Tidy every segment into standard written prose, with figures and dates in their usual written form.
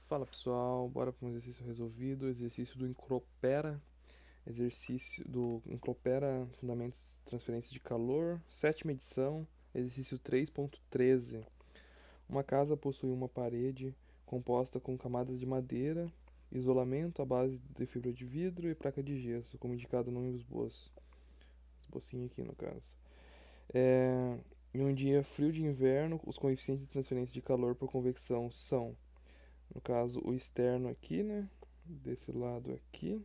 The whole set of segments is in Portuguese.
Fala pessoal, bora para um exercício resolvido, exercício do Encropera, exercício do Encropera Fundamentos de Transferência de Calor, sétima edição, exercício 3.13. Uma casa possui uma parede composta com camadas de madeira, isolamento à base de fibra de vidro e placa de gesso, como indicado no esboço. Esbocinho aqui no caso. Em um dia frio de inverno, os coeficientes de transferência de calor por convecção são, no caso, o externo aqui, né? Desse lado aqui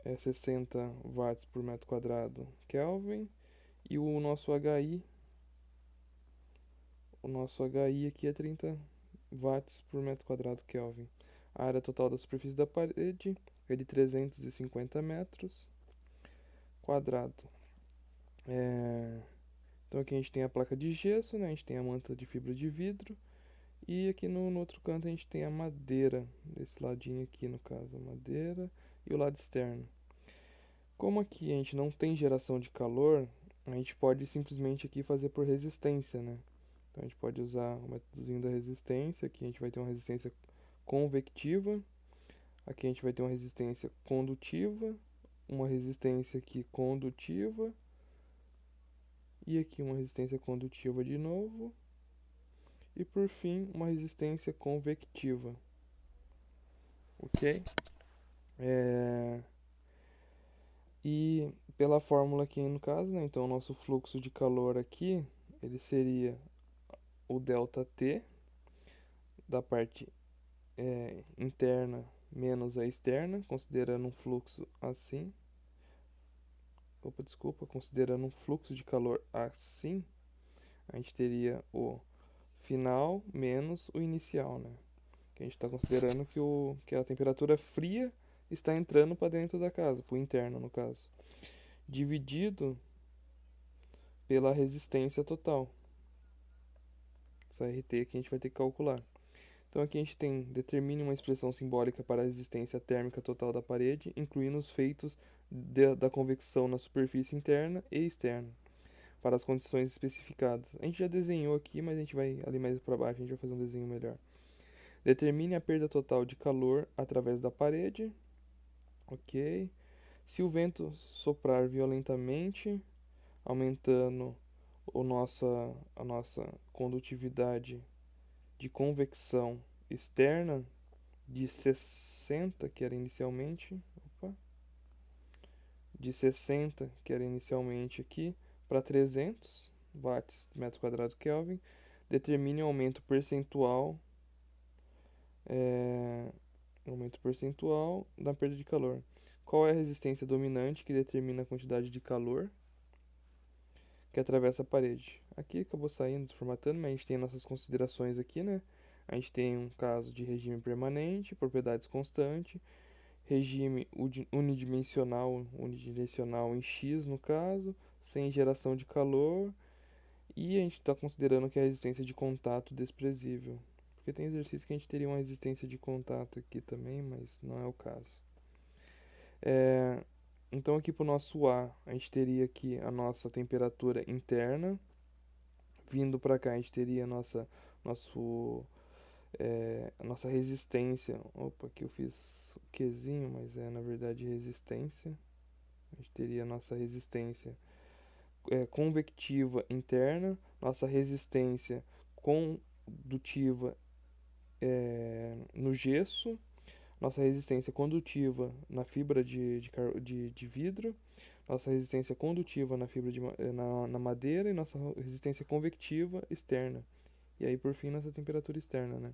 é 60 watts por metro quadrado Kelvin. E o nosso HI aqui é 30 watts por metro quadrado Kelvin. A área total da superfície da parede é de 350 metros quadrado. Então aqui a gente tem a placa de gesso, né? A gente tem a manta de fibra de vidro. E aqui no outro canto a gente tem a madeira, desse ladinho aqui no caso, a madeira e o lado externo. Como aqui a gente não tem geração de calor, a gente pode simplesmente aqui fazer por resistência, né? Então a gente pode usar o métodozinho da resistência, aqui a gente vai ter uma resistência convectiva, aqui a gente vai ter uma resistência condutiva, uma resistência aqui condutiva, e aqui uma resistência condutiva de novo, e por fim uma resistência convectiva, ok? E pela fórmula aqui no caso, né? Então o nosso fluxo de calor aqui, ele seria o ΔT da parte interna menos a externa, considerando um fluxo assim. Considerando um fluxo de calor assim, a gente teria o final menos o inicial, né? Que a gente está considerando que a temperatura fria está entrando para dentro da casa, para o interno no caso, dividido pela resistência total. Essa RT aqui a gente vai ter que calcular. Então aqui a gente tem, determine uma expressão simbólica para a resistência térmica total da parede, incluindo os feitos da convecção na superfície interna e externa, para as condições especificadas. A gente já desenhou aqui, mas a gente vai ali mais para baixo, a gente vai fazer um desenho melhor. Determine a perda total de calor através da parede. Ok. Se o vento soprar violentamente, aumentando a nossa condutividade de convecção externa de 60, que era inicialmente, de 60, que era inicialmente aqui, para 300 watts metro quadrado Kelvin, determine o aumento percentual da perda de calor. Qual é a resistência dominante que determina a quantidade de calor que atravessa a parede? Aqui acabou saindo, desformatando, mas a gente tem nossas considerações aqui, né? A gente tem um caso de regime permanente, propriedades constantes, regime unidimensional em X no caso, sem geração de calor, e a gente está considerando que a resistência de contato desprezível. Porque tem exercício que a gente teria uma resistência de contato aqui também, mas não é o caso. Então aqui para o nosso A, a gente teria aqui a nossa temperatura interna. Vindo para cá, a gente teria a nossa resistência. Opa, aqui eu fiz o Qzinho, mas é na verdade resistência. A gente teria a nossa resistência convectiva interna, nossa resistência condutiva no gesso, nossa resistência condutiva na fibra de vidro, nossa resistência condutiva na fibra na madeira e nossa resistência convectiva externa. E aí, por fim, nossa temperatura externa, né?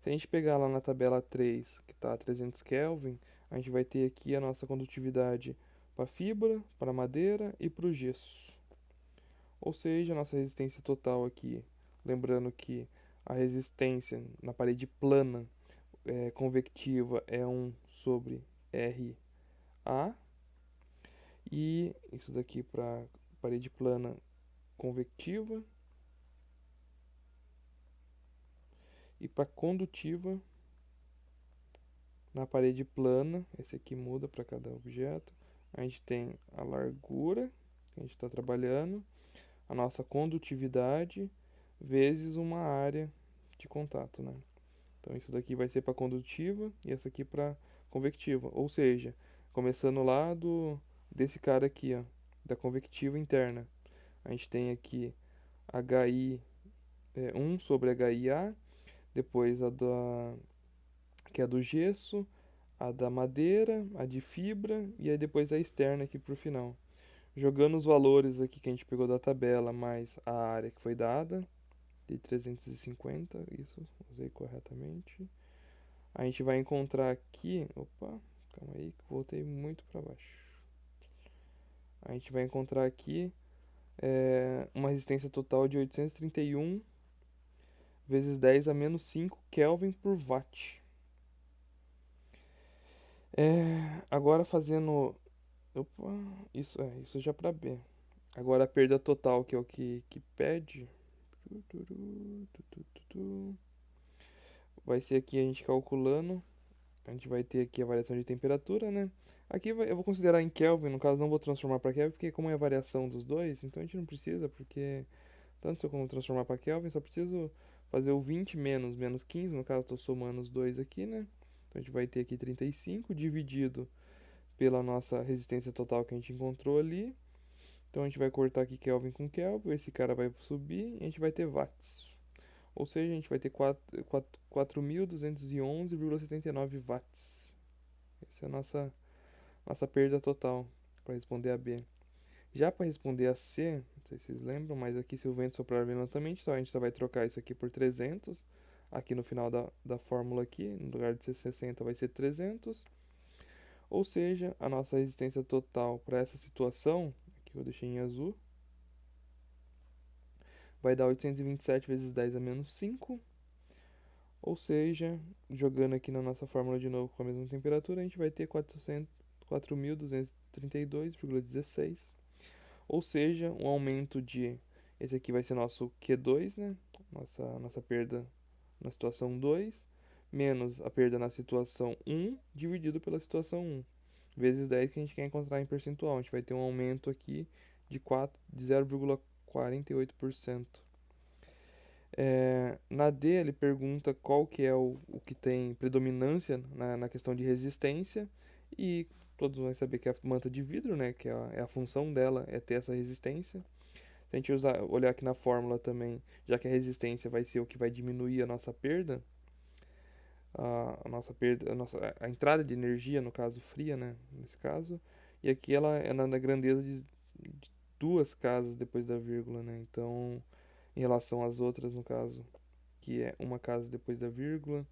Se a gente pegar lá na tabela 3, que está a 300 Kelvin, a gente vai ter aqui a nossa condutividade para fibra, para madeira e para o gesso. Ou seja, a nossa resistência total aqui, lembrando que a resistência na parede plana convectiva é 1 sobre RA, e isso daqui para parede plana convectiva, e para condutiva na parede plana, esse aqui muda para cada objeto, a gente tem a largura que a gente está trabalhando, a nossa condutividade vezes uma área de contato, né? Então isso daqui vai ser para condutiva e essa aqui para convectiva. Ou seja, começando lá desse cara aqui, ó, da convectiva interna. A gente tem aqui HI 1 sobre HIA, depois que é a do gesso, a da madeira, a de fibra e aí depois a externa aqui pro final. Jogando os valores aqui que a gente pegou da tabela mais a área que foi dada, de 350, isso, usei corretamente. A gente vai encontrar aqui, opa, calma aí que voltei muito para baixo. A gente vai encontrar aqui uma resistência total de 831 vezes 10 a menos 5 Kelvin por watt. Agora fazendo. Opa, isso já para B. Agora a perda total, que é o que pede. Vai ser aqui a gente calculando. A gente vai ter aqui a variação de temperatura, né? Aqui eu vou considerar em Kelvin, no caso não vou transformar para Kelvin, porque como é a variação dos dois, então a gente não precisa, porque tanto se eu como transformar para Kelvin, só preciso fazer o 20 menos 15, no caso estou somando os dois aqui, né? Então a gente vai ter aqui 35 dividido pela nossa resistência total que a gente encontrou ali. Então a gente vai cortar aqui Kelvin com Kelvin, esse cara vai subir e a gente vai ter watts. Ou seja, a gente vai ter 4.211,79 watts. Essa é a nossa perda total para responder a B. Já para responder a C, não sei se vocês lembram, mas aqui se o vento soprar violentamente, então a gente só vai trocar isso aqui por 300. Aqui no final da fórmula aqui, no lugar de ser 60 vai ser 300. Ou seja, a nossa resistência total para essa situação, aqui eu deixei em azul, vai dar 827 vezes 10 a menos 5. Ou seja, jogando aqui na nossa fórmula de novo com a mesma temperatura, a gente vai ter 4.232,16. Ou seja, um aumento de. Esse aqui vai ser nosso Q2, né? Nossa perda na situação 2, menos a perda na situação 1, dividido pela situação 1, vezes 10 que a gente quer encontrar em percentual. A gente vai ter um aumento aqui de 0,48%. Na D, ele pergunta qual que é o que tem predominância na questão de resistência. E todos vão saber que é a manta de vidro, né? Que é a função dela é ter essa resistência. Se a gente olhar aqui na fórmula também, já que a resistência vai ser o que vai diminuir a nossa perda, a entrada de energia, no caso fria, né? Nesse caso. E aqui ela é na grandeza de duas casas depois da vírgula, né? Então, em relação às outras, no caso, que é uma casa depois da vírgula.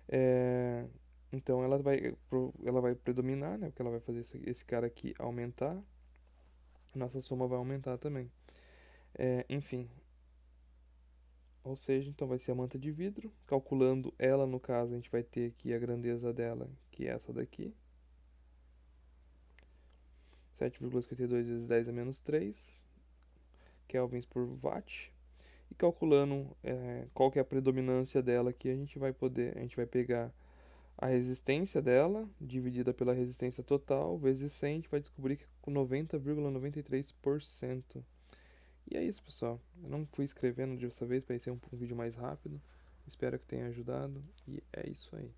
É, então ela vai predominar, né? Porque ela vai fazer esse cara aqui aumentar. Nossa soma vai aumentar também. Enfim. Ou seja, então vai ser a manta de vidro. Calculando ela, no caso, a gente vai ter aqui a grandeza dela, que é essa daqui. 7,52 vezes 10 a menos 3 kelvins por watt. E calculando qual que é a predominância dela aqui, a gente vai pegar a resistência dela, dividida pela resistência total, vezes 100, a gente vai descobrir que com 90,93%. E é isso, pessoal. Eu não fui escrevendo dessa vez para ser um vídeo mais rápido. Espero que tenha ajudado. E é isso aí.